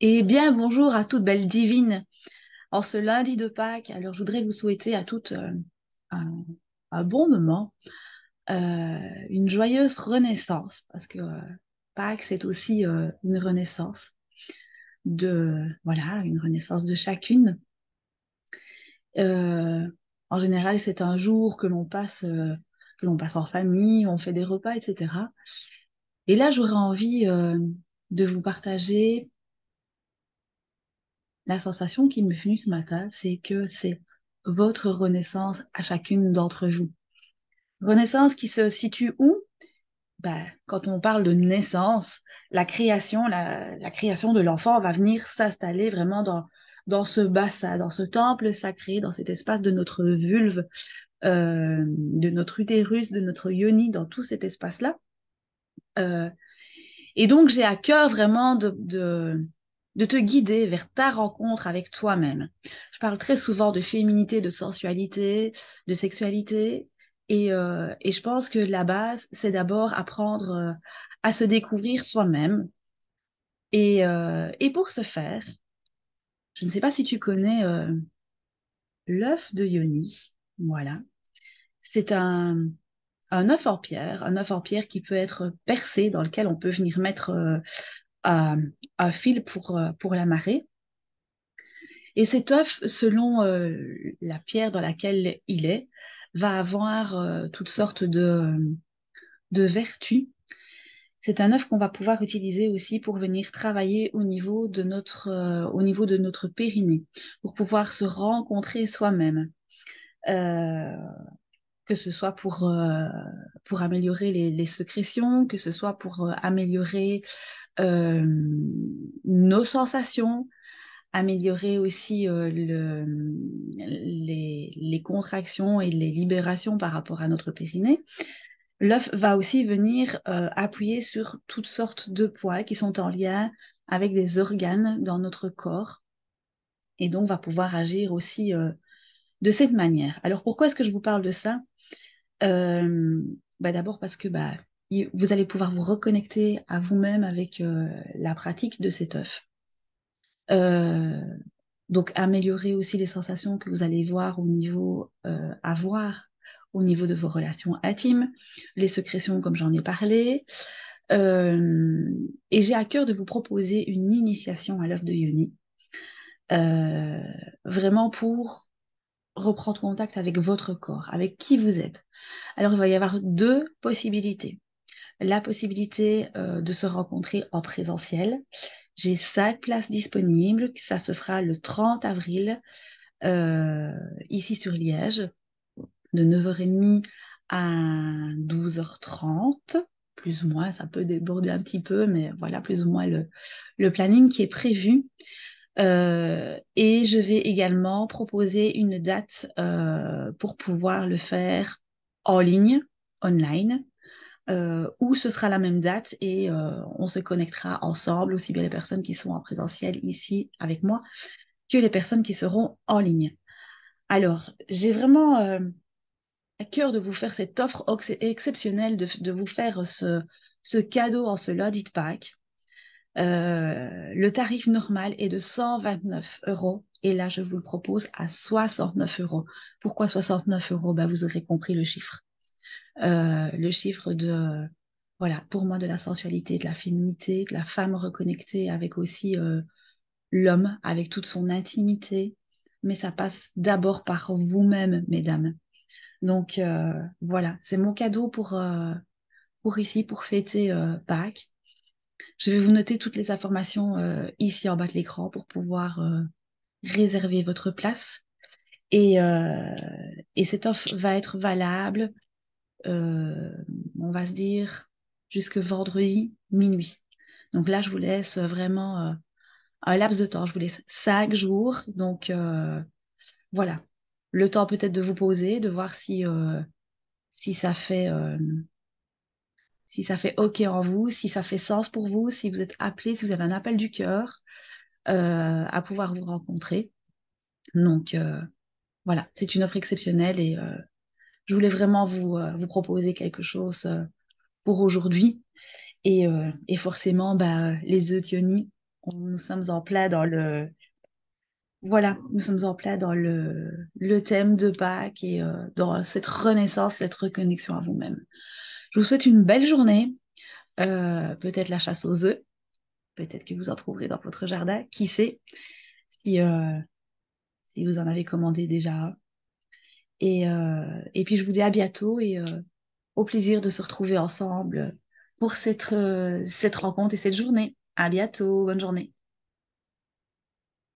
Eh bien, bonjour à toutes belles divines. En ce lundi de Pâques, alors je voudrais vous souhaiter à toutes un, un bon moment, une joyeuse renaissance, parce que Pâques, c'est aussi une renaissance voilà, une renaissance de chacune. Euh, En général, c'est un jour que l'on passe en famille, on fait des repas, etc. Et là, j'aurais envie de vous partager la sensation qui m'est venue ce matin, c'est que c'est votre renaissance à chacune d'entre vous. Renaissance qui se situe où? Ben, quand on parle de naissance, la création de l'enfant va venir s'installer vraiment dans ce bassin, dans ce temple sacré, dans cet espace de notre vulve, de notre utérus, de notre yoni, dans tout cet espace-là. Euh, Et donc, j'ai à cœur vraiment de te guider vers ta rencontre avec toi-même. Je parle très souvent de féminité, de sensualité, de sexualité. Et je pense que la base, c'est d'abord apprendre à se découvrir soi-même. Et pour ce faire, je ne sais pas si tu connais l'œuf de Yoni. Voilà. C'est un un œuf en pierre qui peut être percé, dans lequel on peut venir mettre un, un fil pour l'amarrer. Et cet œuf, selon la pierre dans laquelle il est, va avoir toutes sortes de vertus. C'est un œuf qu'on va pouvoir utiliser aussi pour venir travailler au niveau de notre périnée, pour pouvoir se rencontrer soi-même. Euh, que ce soit pour améliorer les sécrétions, que ce soit pour améliorer euh, nos sensations, améliorer aussi les contractions et les libérations par rapport à notre périnée. L'œuf va aussi venir appuyer sur toutes sortes de poids qui sont en lien avec des organes dans notre corps et donc va pouvoir agir aussi de cette manière. Alors pourquoi est-ce que je vous parle de ça? Euh, D'abord parce que vous allez pouvoir vous reconnecter à vous-même avec la pratique de cet œuf. Euh, donc, améliorer aussi les sensations que vous allez voir avoir au niveau de vos relations intimes, les sécrétions comme j'en ai parlé. Euh, et j'ai à cœur de vous proposer une initiation à l'œuf de Yoni, euh, vraiment pour reprendre contact avec votre corps, avec qui vous êtes. Alors, il va y avoir deux possibilités. La possibilité de se rencontrer en présentiel. J'ai 5 places disponibles. Ça se fera le 30 avril euh, ici sur Liège, de 9h30 à 12h30, plus ou moins. Ça peut déborder un petit peu, mais voilà plus ou moins le planning qui est prévu. Et je vais également proposer une date pour pouvoir le faire en ligne, online, où ce sera la même date et on se connectera ensemble, aussi bien les personnes qui sont en présentiel ici avec moi que les personnes qui seront en ligne. Alors, j'ai vraiment à cœur de vous faire cette offre exceptionnelle, de vous faire ce cadeau en ce lundi de Pâques. Le tarif normal est de 129 euros et là, je vous le propose à 69 euros. Pourquoi 69 euros? Ben, vous aurez compris le chiffre voilà, pour moi, de la sensualité, de la féminité, de la femme reconnectée avec aussi l'homme, avec toute son intimité. Mais ça passe d'abord par vous-même, mesdames. Donc voilà, c'est mon cadeau pour ici, pour fêter Pâques. Je vais vous noter toutes les informations ici en bas de l'écran pour pouvoir réserver votre place. Et, euh, et cette offre va être valable, euh, on va se dire, jusque vendredi minuit. Donc là, je vous laisse vraiment un laps de temps. Je vous laisse 5 jours. Donc voilà, le temps peut-être de vous poser, de voir si ça fait, si ça fait OK en vous, si ça fait sens pour vous, si vous êtes appelé, si vous avez un appel du cœur à pouvoir vous rencontrer. Donc voilà, c'est une offre exceptionnelle et je voulais vraiment vous proposer quelque chose pour aujourd'hui. Et forcément, les œufs Thioni. Nous sommes en plein dans voilà, nous sommes en plein dans le thème de Pâques et dans cette renaissance, cette reconnexion à vous-même. Je vous souhaite une belle journée, peut-être la chasse aux œufs, peut-être que vous en trouverez dans votre jardin, qui sait, si, euh, si vous en avez commandé déjà. Et puis je vous dis à bientôt et au plaisir de se retrouver ensemble pour cette rencontre et cette journée. À bientôt, bonne journée.